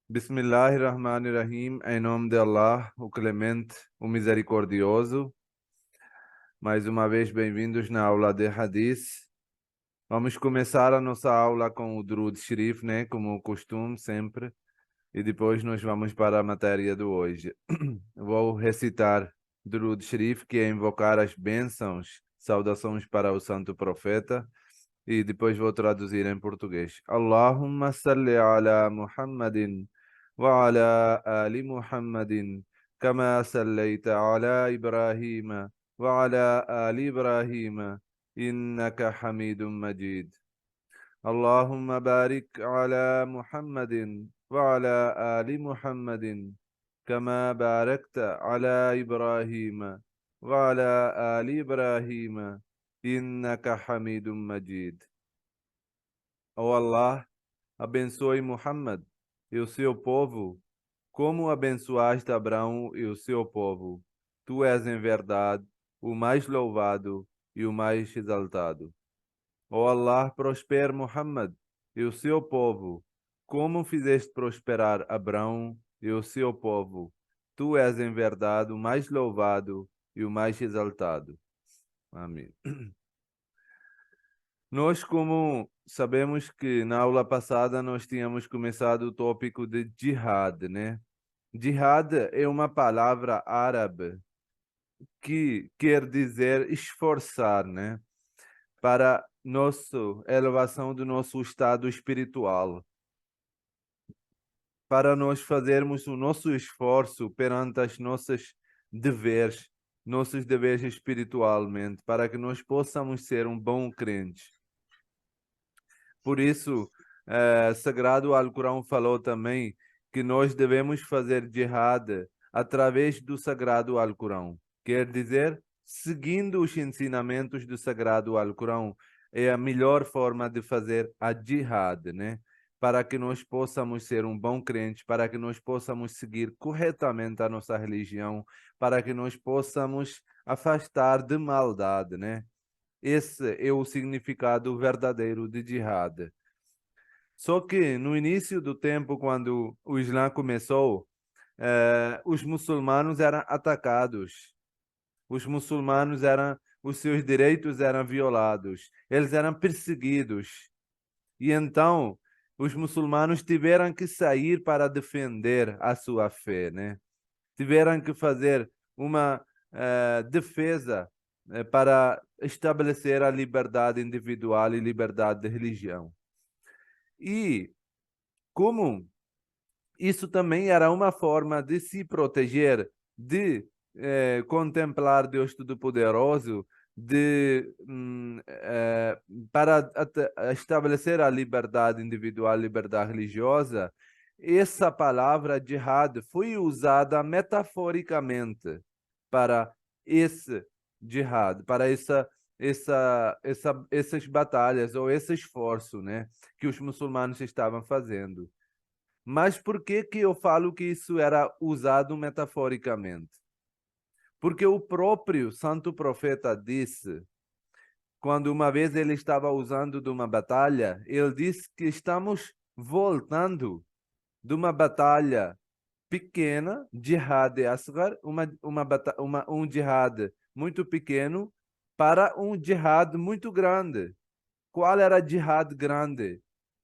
Bismillahirrahmanirrahim, em nome de Allah, o Clemente, o Misericordioso. Mais uma vez, bem-vindos na aula de Hadith. Vamos começar a nossa aula com o Durud Sharif, né? Como costume, sempre. E depois nós vamos para a matéria de hoje. Vou recitar Durud Sharif, que é invocar as bênçãos, saudações para o Santo Profeta. E depois vou traduzir em português. Allahumma salli ala Muhammadin wa ala ali Muhammadin kama sallaita ala Ibrahim wa ala ali Ibrahim innaka Hamidum Majid. Allahumma barik ala Muhammadin wa ala ali Muhammadin kama barakta ala Ibrahim wa ala ali Ibrahim innaka Hamidum Majid. Ó Allah, abençoe Muhammad e o seu povo, como abençoaste Abraão e o seu povo. Tu és, em verdade, o mais louvado e o mais exaltado. Ó Allah, prospere Muhammad e o seu povo, como fizeste prosperar Abraão e o seu povo. Tu és, em verdade, o mais louvado e o mais exaltado. Amém. Nós, como sabemos que na aula passada nós tínhamos começado o tópico de jihad, né? Jihad é uma palavra árabe que quer dizer esforçar, né? Para nossa elevação do nosso estado espiritual, para nós fazermos o nosso esforço perante as nossos deveres espiritualmente, para que nós possamos ser um bom crente. Por isso, Sagrado Alcorão falou também que nós devemos fazer jihad através do Sagrado Alcorão. Quer dizer, seguindo os ensinamentos do Sagrado Alcorão, é a melhor forma de fazer a jihad, né? Para que nós possamos ser um bom crente, para que nós possamos seguir corretamente a nossa religião, para que nós possamos afastar de maldade, né? Esse é o significado verdadeiro de jihad. Só que no início do tempo, quando o Islã começou, os muçulmanos eram atacados. Os seus direitos eram violados. Eles eram perseguidos. E então, os muçulmanos tiveram que sair para defender a sua fé, né? Tiveram que fazer uma defesa para estabelecer a liberdade individual e liberdade de religião. E como isso também era uma forma de se proteger, de contemplar Deus Todo-Poderoso, para estabelecer a liberdade individual, a liberdade religiosa. Essa palavra jihad foi usada metaforicamente para esse jihad, para essas batalhas ou esse esforço, né, que os muçulmanos estavam fazendo. Mas por que que eu falo que isso era usado metaforicamente? Porque o próprio santo profeta disse, quando uma vez ele estava usando de uma batalha, ele disse que estamos voltando de uma batalha pequena, jihad asghar, um jihad muito pequeno, para um jihad muito grande. Qual era a jihad grande?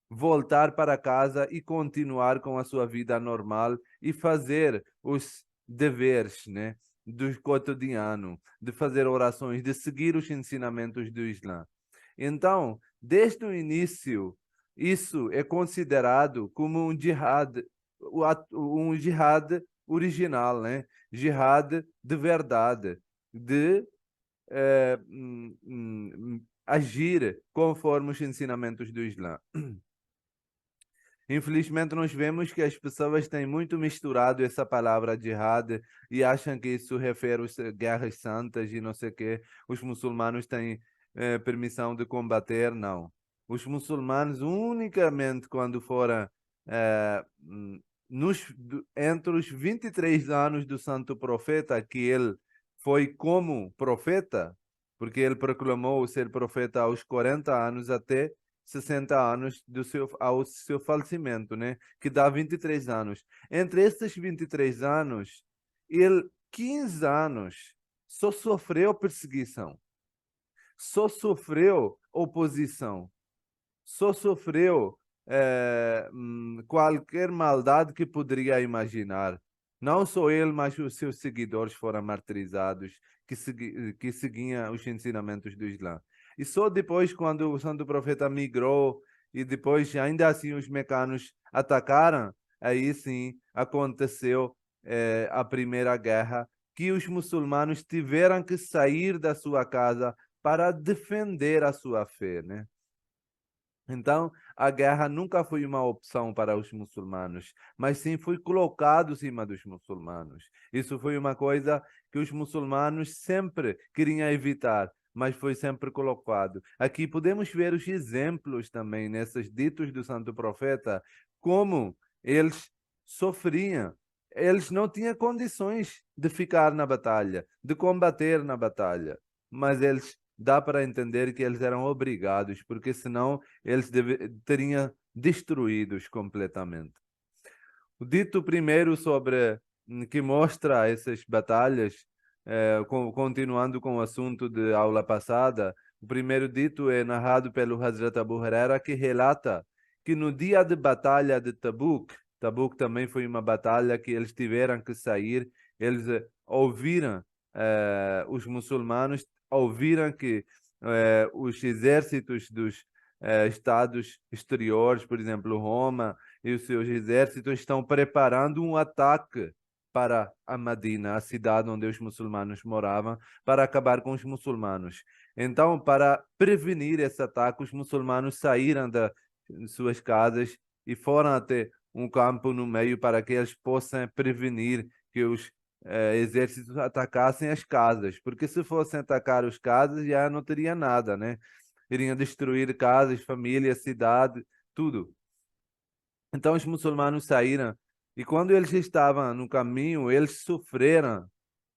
Voltar para casa e continuar com a sua vida normal e fazer os deveres, né, do cotidiano, de fazer orações, de seguir os ensinamentos do Islã. Então, desde o início, isso é considerado como um jihad original, né? Jihad de verdade, de agir conforme os ensinamentos do Islã. Infelizmente, nós vemos que as pessoas têm muito misturado essa palavra jihad e acham que isso refere às guerras santas e não sei o quê. Os muçulmanos têm permissão de combater, não. Os muçulmanos, unicamente quando foram eh, hum, entre os 23 anos do Santo Profeta, que ele foi como profeta, porque ele proclamou ser profeta aos 40 anos até 60 anos ao seu falecimento, né? Que dá 23 anos. Entre esses 23 anos, ele 15 anos só sofreu perseguição, só sofreu oposição, só sofreu qualquer maldade que poderia imaginar. Não só ele, mas os seus seguidores foram martirizados, que seguiam os ensinamentos do Islã. E só depois, quando o santo profeta migrou, e depois, ainda assim, os mecanos atacaram, aí sim aconteceu a Primeira Guerra, que os muçulmanos tiveram que sair da sua casa para defender a sua fé, né? Então, a guerra nunca foi uma opção para os muçulmanos, mas sim foi colocado em cima dos muçulmanos. Isso foi uma coisa que os muçulmanos sempre queriam evitar, mas foi sempre colocado. Aqui podemos ver os exemplos também nesses ditos do Santo Profeta, como eles sofriam. Eles não tinham condições de ficar na batalha, de combater na batalha, mas eles dá para entender que eles eram obrigados, porque senão eles teriam destruídos completamente. O dito primeiro sobre que mostra essas batalhas, continuando com o assunto da aula passada, o primeiro dito é narrado pelo Hazrat Abu Huraira, que relata que no dia de batalha de Tabuk, Tabuk também foi uma batalha que eles tiveram que sair, eles ouviram, os muçulmanos ouviram que os exércitos dos estados exteriores, por exemplo, Roma, e os seus exércitos estão preparando um ataque para a Medina, a cidade onde os muçulmanos moravam, para acabar com os muçulmanos. Então, para prevenir esse ataque, os muçulmanos saíram das suas casas e foram até um campo no meio para que eles possam prevenir que os exércitos atacassem as casas, porque se fossem atacar as casas já não teria nada, né? Iriam destruir casas, famílias, cidade, tudo. Então os muçulmanos saíram e quando eles estavam no caminho, eles sofreram.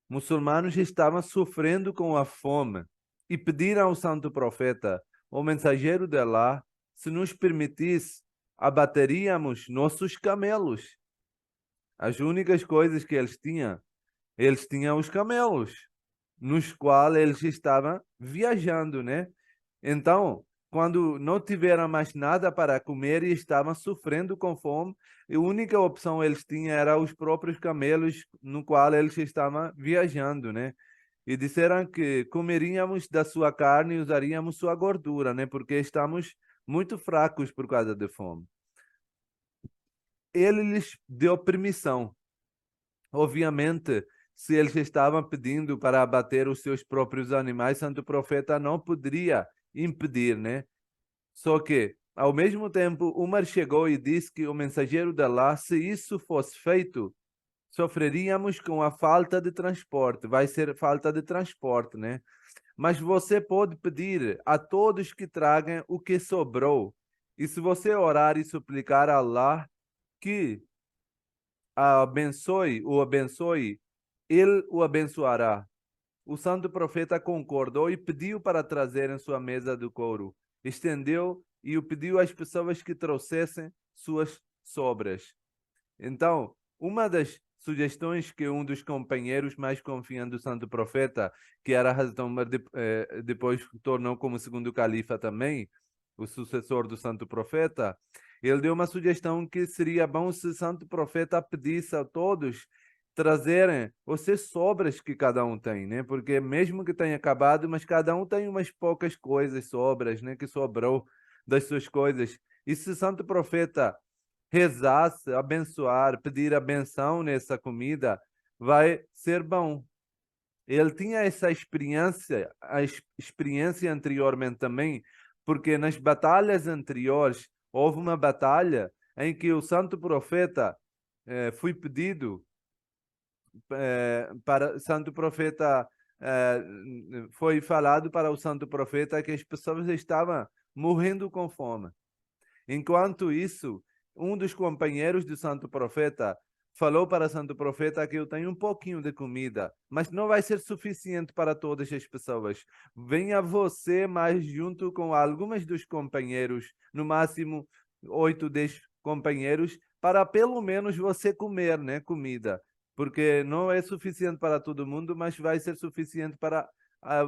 Muçulmanos estavam sofrendo com a fome e pediram ao santo profeta, o mensageiro de Allah, se nos permitisse, abateríamos nossos camelos. As únicas coisas que eles tinham os camelos, nos quais eles estavam viajando, né? Então, quando não tiveram mais nada para comer e estavam sofrendo com fome, a única opção eles tinham era os próprios camelos no qual eles estavam viajando, né? E disseram que comeríamos da sua carne e usaríamos sua gordura, né? Porque estamos muito fracos por causa da fome. Ele lhes deu permissão. Obviamente, se eles estavam pedindo para abater os seus próprios animais, Santo Profeta não poderia impedir, né? Só que, ao mesmo tempo, Umar chegou e disse que o mensageiro de Allah, se isso fosse feito, sofreríamos com a falta de transporte. Vai ser falta de transporte, né? Mas você pode pedir a todos que tragam o que sobrou. E se você orar e suplicar a Allah que o abençoe, ele o abençoará. O santo profeta concordou e pediu para trazerem sua mesa de couro. Estendeu e o pediu às pessoas que trouxessem suas sobras. Então, uma das sugestões que um dos companheiros mais confiantes do santo profeta, que era Hazrat Umar, depois tornou como segundo califa também, o sucessor do santo profeta, ele deu uma sugestão que seria bom se o santo profeta pedisse a todos trazerem os sobras que cada um tem, né? Porque mesmo que tenha acabado, mas cada um tem umas poucas coisas sobras, né? Que sobrou das suas coisas. E se o santo profeta rezasse, abençoar, pedir a benção nessa comida, vai ser bom. Ele tinha essa experiência, experiência anteriormente também, porque nas batalhas anteriores houve uma batalha em que o santo profeta foi pedido para santo profeta foi falado para o santo profeta que as pessoas estavam morrendo com fome. Enquanto isso, um dos companheiros do santo profeta falou para o santo profeta que eu tenho um pouquinho de comida, mas não vai ser suficiente para todas as pessoas. Venha você mais junto com algumas dos companheiros, no máximo 8, 10 companheiros, para pelo menos você comer, né, comida. Porque não é suficiente para todo mundo, mas vai ser suficiente para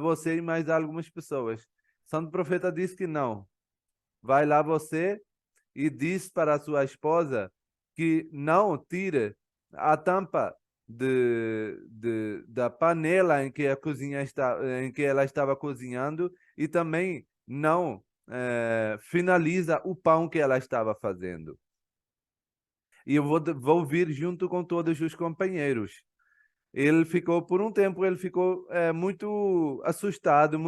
você e mais algumas pessoas. O santo profeta disse que não. Vai lá você e diz para a sua esposa que não tire a tampa da panela em que a cozinha está, em que ela estava cozinhando, e também não finaliza o pão que ela estava fazendo. E eu vou vir junto com todos os companheiros. Ele ficou, por um tempo, ele ficou muito assustado,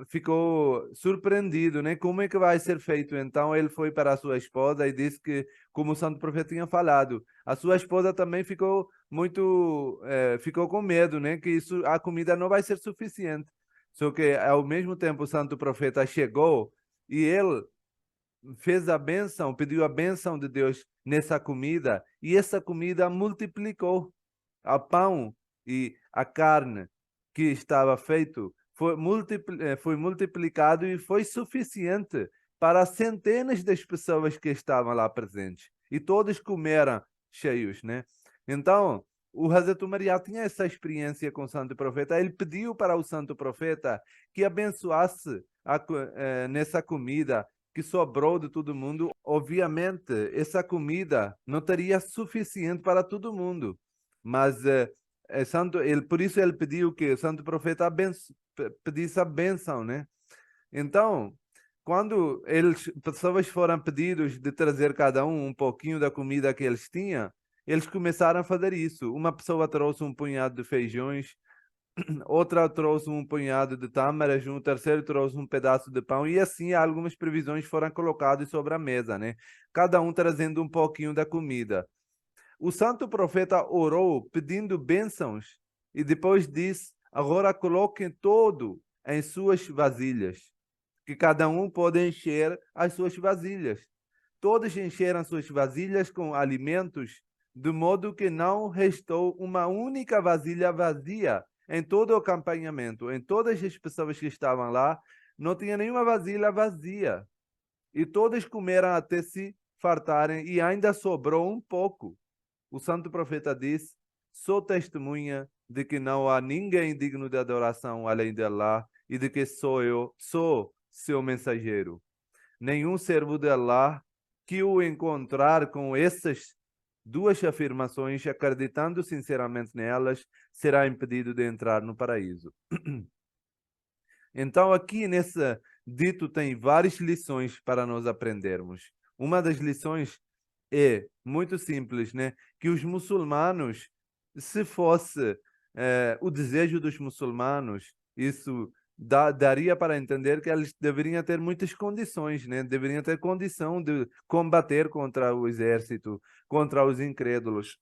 ficou surpreendido, né? Como é que vai ser feito? Então ele foi para a sua esposa e disse que, como o santo profeta tinha falado, a sua esposa também ficou ficou com medo, né? Que isso, a comida não vai ser suficiente. Só que, ao mesmo tempo, o santo profeta chegou e ele fez a bênção, pediu a bênção de Deus nessa comida, e essa comida multiplicou. O pão e a carne que estava feito foi multiplicado e foi suficiente para centenas das pessoas que estavam lá presentes. E todos comeram cheios, né? Então, o Hazrat Maria tinha essa experiência com o santo profeta. Ele pediu para o santo profeta que abençoasse nessa comida que sobrou de todo mundo. Obviamente, essa comida não teria suficiente para todo mundo, mas por isso ele pediu que o santo profeta pedisse a bênção, né? Então, quando pessoas foram pedidos de trazer cada um pouquinho da comida que eles tinham, eles começaram a fazer isso. Uma pessoa trouxe um punhado de feijões, outra trouxe um punhado de tâmaras, um terceiro trouxe um pedaço de pão, e assim algumas previsões foram colocadas sobre a mesa, né? Cada um trazendo um pouquinho da comida. O santo profeta orou pedindo bênçãos e depois disse: agora coloquem todo em suas vasilhas, que cada um pode encher as suas vasilhas. Todos encheram suas vasilhas com alimentos, de modo que não restou uma única vasilha vazia em todo o acampamento. Em todas as pessoas que estavam lá, não tinha nenhuma vasilha vazia. E todos comeram até se fartarem, e ainda sobrou um pouco. O santo profeta diz: sou testemunha de que não há ninguém digno de adoração além de Allah, e de que sou seu mensageiro. Nenhum servo de Allah que o encontrar com essas duas afirmações, acreditando sinceramente nelas, será impedido de entrar no paraíso. Então, aqui nesse dito tem várias lições para nós aprendermos. Uma das lições é muito simples, né? Que os muçulmanos, se fosse o desejo dos muçulmanos, isso daria para entender que eles deveriam ter muitas condições, né? Deveriam ter condição de combater contra o exército, contra os incrédulos.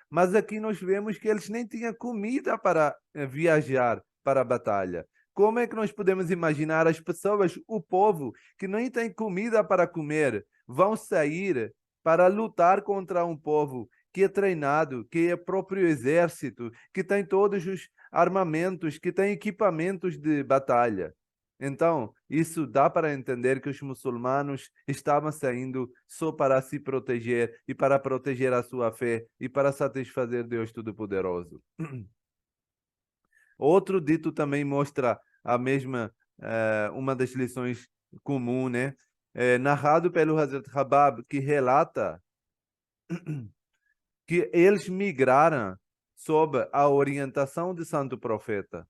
Mas aqui nós vemos que eles nem tinham comida para viajar para a batalha. Como é que nós podemos imaginar as pessoas, o povo, que nem tem comida para comer, vão sair para lutar contra um povo que é treinado, que é próprio exército, que tem todos os armamentos, que tem equipamentos de batalha? Então, isso dá para entender que os muçulmanos estavam saindo só para se proteger e para proteger a sua fé e para satisfazer Deus Todo-Poderoso. Outro dito também mostra a mesma, uma das lições comum, né? Narrado pelo Hazrat Habab, que relata que eles migraram sob a orientação de Santo Profeta,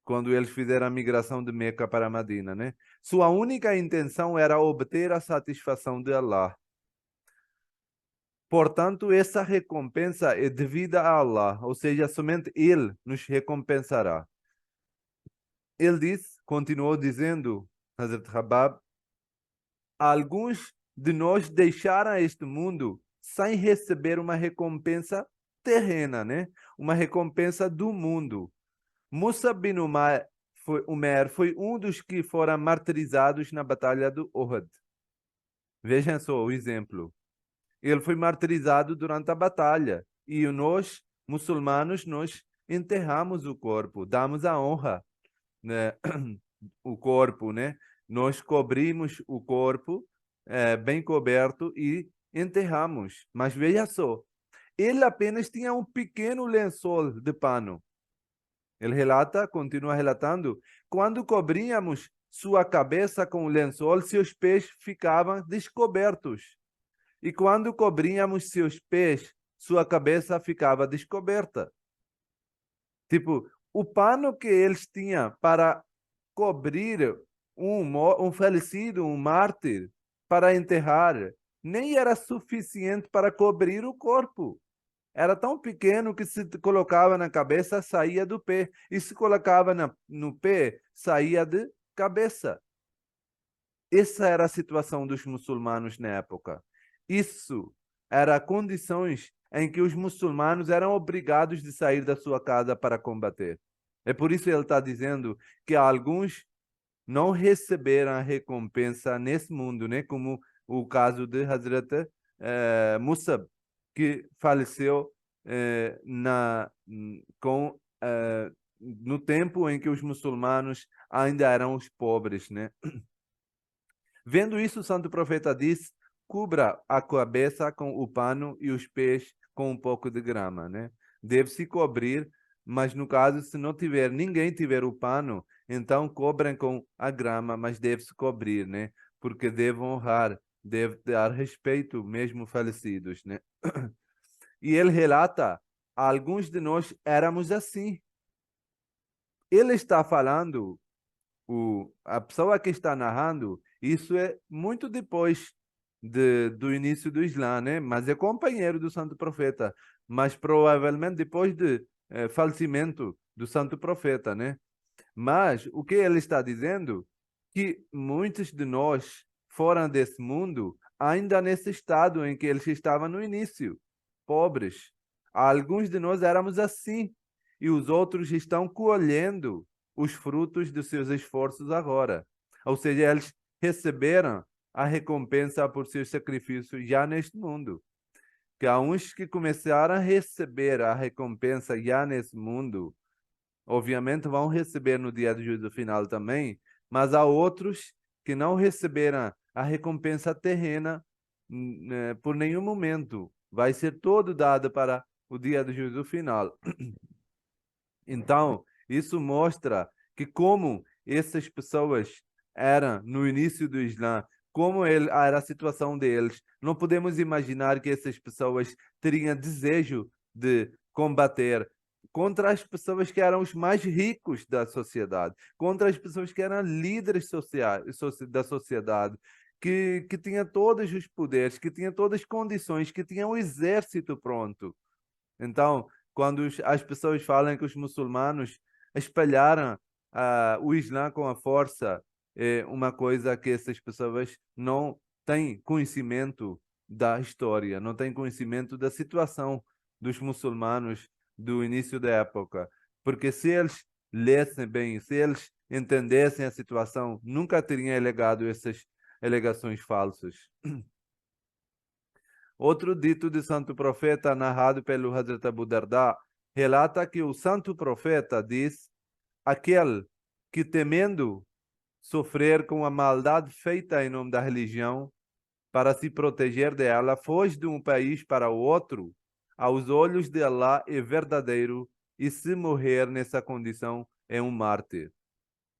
quando eles fizeram a migração de Meca para Medina, né? Sua única intenção era obter a satisfação de Allah. Portanto, essa recompensa é devida a Allah, ou seja, somente Ele nos recompensará. Ele disse, continuou dizendo, Hazrat Habab: alguns de nós deixaram este mundo sem receber uma recompensa terrena, né? Uma recompensa do mundo. Musa bin Umair foi um dos que foram martirizados na batalha do Uhud. Vejam só o exemplo. Ele foi martirizado durante a batalha. E nós, muçulmanos, nós enterramos o corpo, damos a honra, né? O corpo, né? Nós cobrimos o corpo, bem coberto, e enterramos. Mas veja só, ele apenas tinha um pequeno lençol de pano. Ele relata, continua relatando, quando cobríamos sua cabeça com o lençol, seus pés ficavam descobertos. E quando cobríamos seus pés, sua cabeça ficava descoberta. Tipo, o pano que eles tinham para cobrir um falecido, um mártir, para enterrar, nem era suficiente para cobrir o corpo. Era tão pequeno que se colocava na cabeça, saía do pé. E se colocava no pé, saía de cabeça. Essa era a situação dos muçulmanos na época. Isso era condições em que os muçulmanos eram obrigados de sair da sua casa para combater. É por isso que ele está dizendo que alguns não receberam a recompensa nesse mundo, né? Como o caso de Hazrat Musab, que faleceu com, no tempo em que os muçulmanos ainda eram os pobres, né? Vendo isso, o santo profeta diz: cubra a cabeça com o pano e os pés com um pouco de grama, né? Deve-se cobrir, mas no caso, se não tiver, ninguém tiver o pano, então cobrem com a grama, mas deve-se cobrir, né? Porque deve honrar, deve dar respeito mesmo falecidos, né? E ele relata: alguns de nós éramos assim. Ele está falando, a pessoa que está narrando, isso é muito depois do início do Islã, né? Mas é companheiro do santo profeta, mas provavelmente depois do falecimento do santo profeta, né? Mas o que ele está dizendo? Que muitos de nós, fora desse mundo, ainda nesse estado em que eles estavam no início, pobres. Alguns de nós éramos assim, e os outros estão colhendo os frutos dos seus esforços agora. Ou seja, eles receberam a recompensa por seus sacrifícios já neste mundo. Que há uns que começaram a receber a recompensa já nesse mundo, obviamente vão receber no dia do juízo final também, mas há outros que não receberam a recompensa terrena por nenhum momento. Vai ser todo dado para o dia do juízo final. Então, isso mostra que como essas pessoas eram no início do Islã, como era a situação deles, não podemos imaginar que essas pessoas teriam desejo de combater contra as pessoas que eram os mais ricos da sociedade, contra as pessoas que eram líderes sociais, da sociedade, que tinham todos os poderes, que tinham todas as condições, que tinham o exército pronto. Então, quando as pessoas falam que os muçulmanos espalharam o Islã com a força, é uma coisa que essas pessoas não têm conhecimento da história, não têm conhecimento da situação dos muçulmanos do início da época. Porque se eles lessem bem, se eles entendessem a situação, nunca teriam alegado essas alegações falsas. Outro dito de santo profeta, narrado pelo Hazrat Abu Darda, relata que o santo profeta diz: aquele que temendo sofrer com a maldade feita em nome da religião, para se proteger dela, foge de um país para o outro, aos olhos de Allah é verdadeiro, e se morrer nessa condição é um mártir.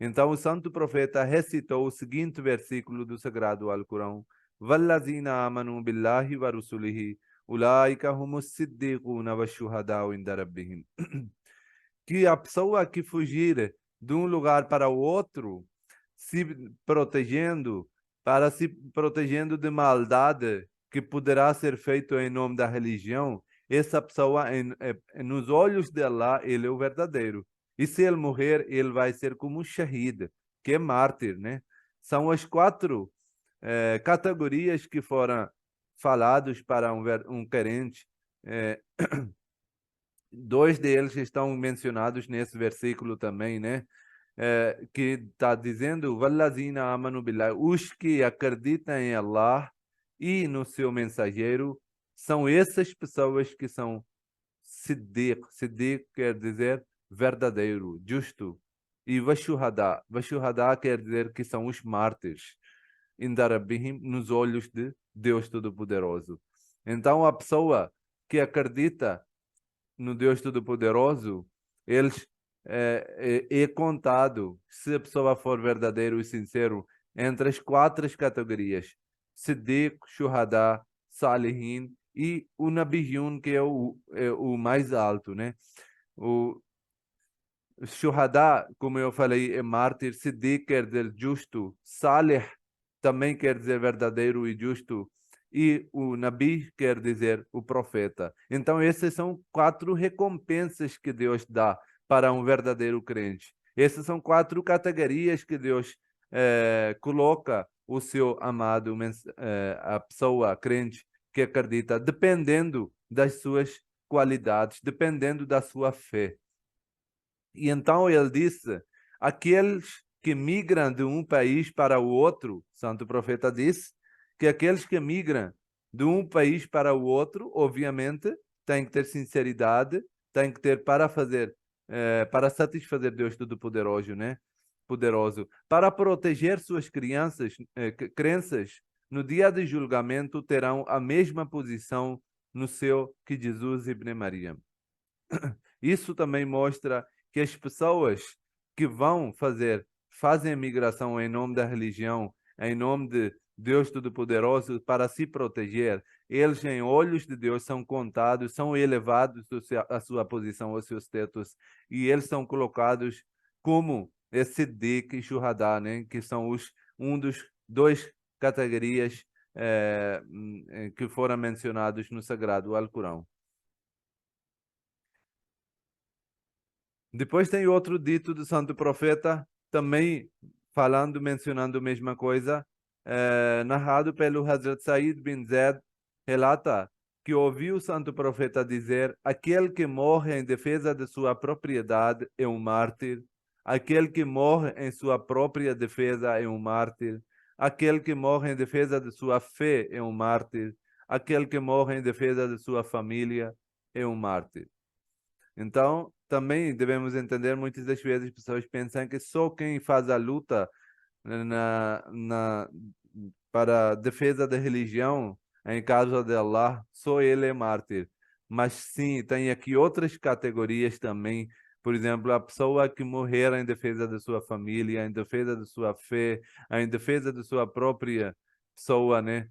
Então o santo profeta recitou o seguinte versículo do Sagrado Alcorão: Vallazina amanu billahi wa rusulihi, ulaika humus siddiquna wa shuhadau inda rabbihim. Que a pessoa que fugir de um lugar para o outro, se protegendo, para se protegendo de maldade que poderá ser feito em nome da religião, essa pessoa, nos olhos de Allah, ele é o verdadeiro. E se ele morrer, ele vai ser como um shahid, que é mártir, né? São as quatro categorias que foram falados para um crente. Dois deles estão mencionados nesse versículo também, né? Que está dizendo, Vallazina amanu billah, os que acreditam em Allah e no seu mensageiro, são essas pessoas que são Siddiq. Siddiq quer dizer verdadeiro, justo. E Vashuhada. Vashuhada quer dizer que são os mártires. Indarabihim, nos olhos de Deus Todo-Poderoso. Então, a pessoa que acredita no Deus Todo-Poderoso, eles é contado, se a pessoa for verdadeiro e sincero, entre as 4 categorias: Siddiq, Shuhada, Salihin e o Nabiyun, que é o mais alto, né? O Shuhada, como eu falei, é mártir. Siddiq quer dizer justo. Salih também quer dizer verdadeiro e justo. E o Nabi quer dizer o profeta. Então, essas são 4 recompensas que Deus dá para um verdadeiro crente. Essas são 4 categorias que Deus coloca o seu amado, a pessoa crente que acredita, dependendo das suas qualidades, dependendo da sua fé. E então ele disse: aqueles que migram de um país para o outro, Santo Profeta disse, que aqueles que migram de um país para o outro, obviamente, têm que ter sinceridade, têm que ter para fazer, para satisfazer Deus Todo-Poderoso, né? Poderoso, para proteger suas crenças, no dia de julgamento terão a mesma posição no céu que Jesus Ibn Maria. Isso também mostra que as pessoas que fazem a migração em nome da religião, em nome de Deus Todo-Poderoso, para se proteger, eles, em olhos de Deus, são contados, são elevados à sua posição, aos seus status, e eles são colocados como esse Siddiq e Shuhada, né? Que são um dos 2 categorias que foram mencionados no Sagrado Alcorão. Depois tem outro dito do Santo Profeta, também mencionando a mesma coisa, narrado pelo Hazrat Said bin Zaid, relata que ouviu o Santo Profeta dizer: aquele que morre em defesa de sua propriedade é um mártir, aquele que morre em sua própria defesa é um mártir, aquele que morre em defesa de sua fé é um mártir, aquele que morre em defesa de sua família é um mártir. Então, também devemos entender, muitas das vezes as pessoas pensam que só quem faz a luta para a defesa da religião, em caso de Allah, só ele é mártir. Mas sim, tem aqui outras categorias também. Por exemplo, a pessoa que morrer em defesa da sua família, em defesa da sua fé, em defesa da sua própria pessoa, né?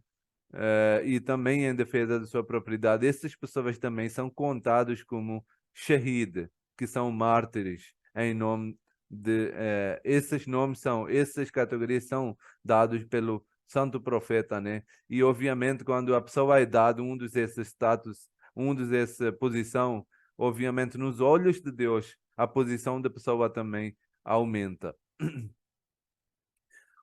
E também em defesa da sua propriedade. Essas pessoas também são contados como shahid, que são mártires, em nome de... essas categorias são dados pelo Santo Profeta, né? E, obviamente, quando a pessoa é dado um dos esses status, essa posição, obviamente, nos olhos de Deus, a posição da pessoa também aumenta.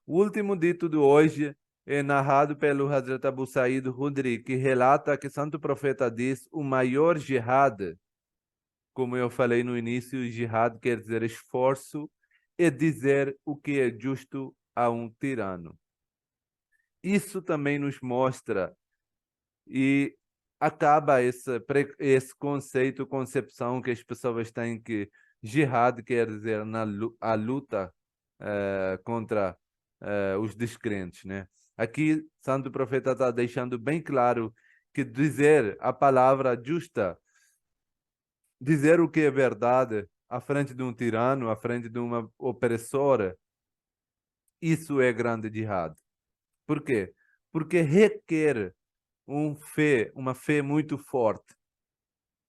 O último dito de hoje é narrado pelo Hazrat Abu Sa'id Khudri, que relata que Santo Profeta diz: o maior jihad, como eu falei no início, jihad quer dizer esforço, é dizer o que é justo a um tirano. Isso também nos mostra e acaba esse conceito, concepção que as pessoas têm que jihad quer dizer a luta contra os descrentes, né? Aqui, Santo Profeta está deixando bem claro que dizer a palavra justa, dizer o que é verdade à frente de um tirano, à frente de uma opressora, isso é grande jihad. Por quê? Porque requer uma fé muito forte.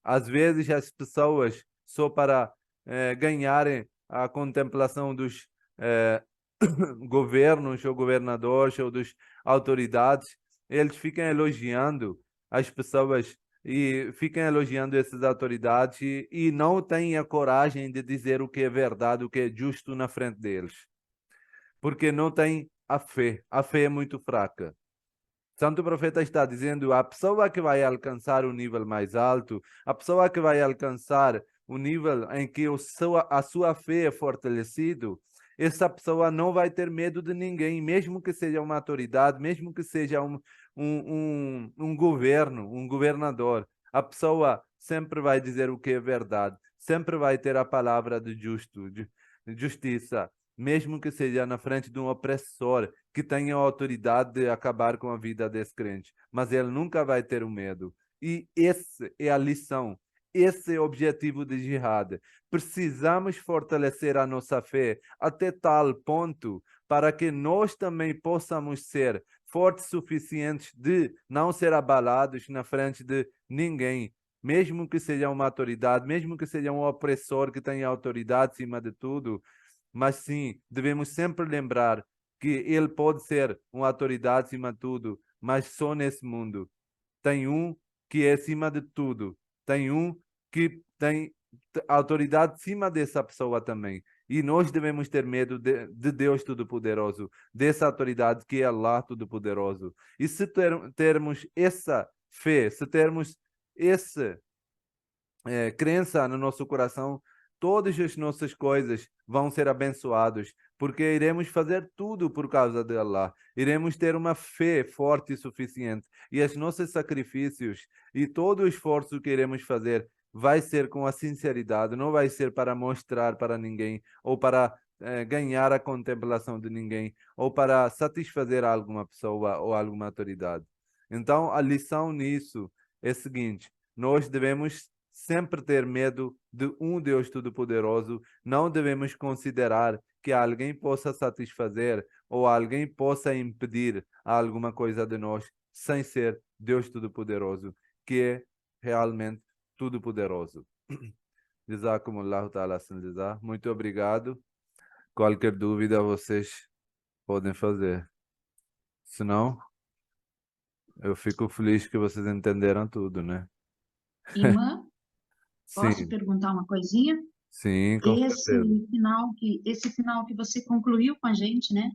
Às vezes as pessoas, só para ganharem a contemplação dos governos ou governadores ou das autoridades, eles ficam elogiando as pessoas e ficam elogiando essas autoridades e não têm a coragem de dizer o que é verdade, o que é justo na frente deles. Porque não têm a fé. A fé é muito fraca. Santo Profeta está dizendo: a pessoa que vai alcançar o nível mais alto, a pessoa que vai alcançar o nível em que a sua fé é fortalecido, essa pessoa não vai ter medo de ninguém, mesmo que seja uma autoridade, mesmo que seja um governo, um governador. A pessoa sempre vai dizer o que é verdade, sempre vai ter a palavra de justo, de justiça, mesmo que seja na frente de um opressor que tenha a autoridade de acabar com a vida desse crente, mas ele nunca vai ter o medo. E essa é a lição, esse é o objetivo de jihad. Precisamos fortalecer a nossa fé até tal ponto para que nós também possamos ser fortes suficientes de não ser abalados na frente de ninguém, mesmo que seja uma autoridade, mesmo que seja um opressor que tenha autoridade acima de tudo, mas sim, devemos sempre lembrar que ele pode ser uma autoridade acima de tudo, mas só nesse mundo. Tem um que é acima de tudo, tem um que tem autoridade acima dessa pessoa também. E nós devemos ter medo de Deus Todo-Poderoso, dessa autoridade que é Allah Todo-Poderoso. E se termos essa fé, se termos essa crença no nosso coração, todas as nossas coisas vão ser abençoadas, porque iremos fazer tudo por causa de Allah. Iremos ter uma fé forte e suficiente. E os nossos sacrifícios e todo o esforço que iremos fazer vai ser com a sinceridade, não vai ser para mostrar para ninguém ou para ganhar a contemplação de ninguém ou para satisfazer alguma pessoa ou alguma autoridade. Então, a lição nisso é a seguinte: nós devemos sempre ter medo de um Deus Todo-Poderoso. Não devemos considerar que alguém possa satisfazer ou alguém possa impedir alguma coisa de nós sem ser Deus Todo-Poderoso, que é realmente Todo-Poderoso. Jazakumullahu ta'ala jazá. Muito obrigado. Qualquer dúvida vocês podem fazer. Se não, eu fico feliz que vocês entenderam tudo, né? Irmã, posso Sim, perguntar uma coisinha? sim, com Esse certeza. final que você concluiu com a gente, né?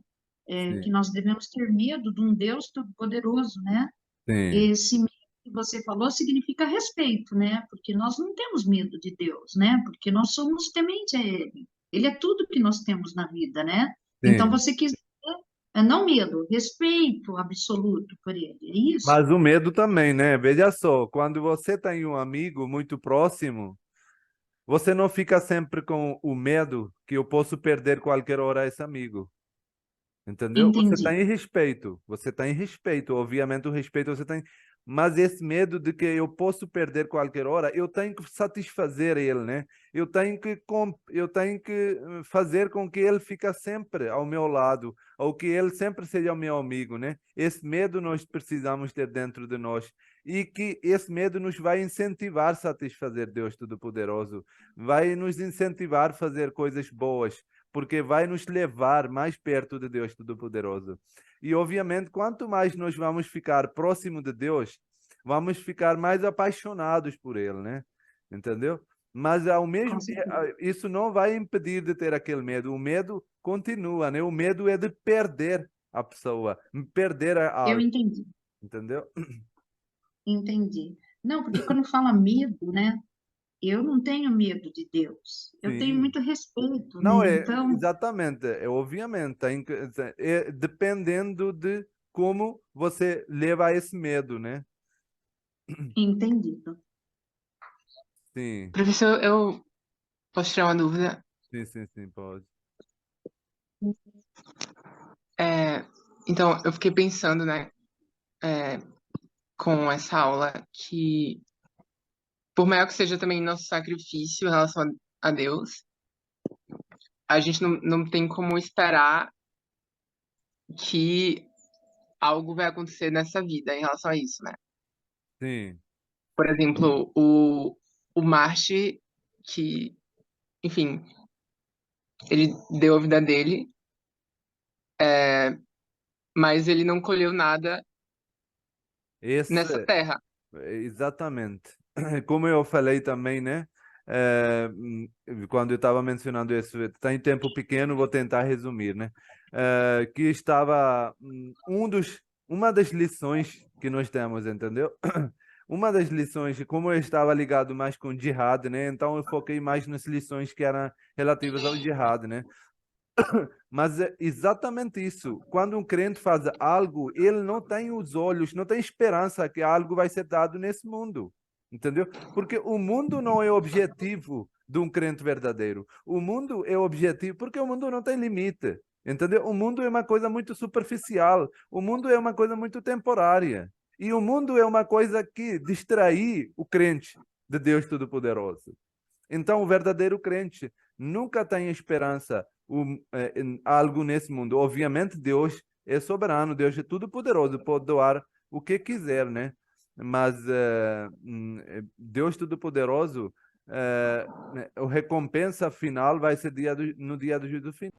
Que Sim, nós devemos ter medo de um Deus todo-poderoso, né? sim. Esse medo que você falou significa respeito, né? Porque nós não temos medo de Deus, né? Porque nós somos temente a Ele. Ele é tudo que nós temos na vida, né? Então Sim, você quis dizer, não medo, respeito absoluto por Ele, é isso? mas o medo também, né? Veja só, quando você tem um amigo muito próximo, você não fica sempre com o medo que eu posso perder qualquer hora esse amigo. Entendeu? Entendi, Você tem respeito, obviamente o respeito você tem, mas esse medo de que eu posso perder qualquer hora, eu tenho que satisfazer ele, né? Eu tenho que fazer com que ele fique sempre ao meu lado, ou que ele sempre seja o meu amigo, né? Esse medo nós precisamos ter dentro de nós e que esse medo nos vai incentivar a satisfazer Deus Todo-Poderoso, vai nos incentivar a fazer coisas boas porque vai nos levar mais perto de Deus Todo-Poderoso. E, obviamente, quanto mais nós vamos ficar próximo de Deus, vamos ficar mais apaixonados por Ele, né? Entendeu? Mas ao com mesmo certeza. isso não vai impedir de ter aquele medo. O medo continua, né? O medo é de perder a pessoa, perder Eu algo, entendi. entendeu? Entendi. Não, porque quando fala medo, né? Eu não tenho medo de Deus. Eu tenho Sim. muito respeito, né? Não é Então, exatamente, é obviamente, dependendo de como você leva esse medo, né? entendido. Sim, Professor, eu posso tirar uma dúvida? sim, pode. É, então, eu fiquei pensando, né, é, com essa aula, que por maior que seja também nosso sacrifício em relação a Deus, a gente não tem como esperar que algo vai acontecer nessa vida em relação a isso, né? Sim, Por exemplo, o Marte, que, enfim, ele deu a vida dele, mas ele não colheu nada nessa esse, terra. exatamente. Como eu falei também, né? Quando eu estava mencionando isso, tem tempo pequeno, vou tentar resumir, né? Que estava uma das lições que nós temos, entendeu? Uma das lições, como eu estava ligado mais com jihad, né? Então eu foquei mais nas lições que eram relativas ao jihad, né? Mas é exatamente isso. Quando um crente faz algo, ele não tem os olhos, não tem esperança que algo vai ser dado nesse mundo. Entendeu? Porque o mundo não é objetivo de um crente verdadeiro. O mundo é objetivo, porque o mundo não tem limite. Entendeu? O mundo é uma coisa muito superficial. O mundo é uma coisa muito temporária. E o mundo é uma coisa que distrai o crente de Deus Todo-Poderoso. Então, o verdadeiro crente nunca tem esperança em algo nesse mundo. Obviamente, Deus é soberano, Deus é tudo poderoso, pode doar o que quiser, né? Mas Deus todo poderoso, a recompensa final vai ser no dia do juízo final.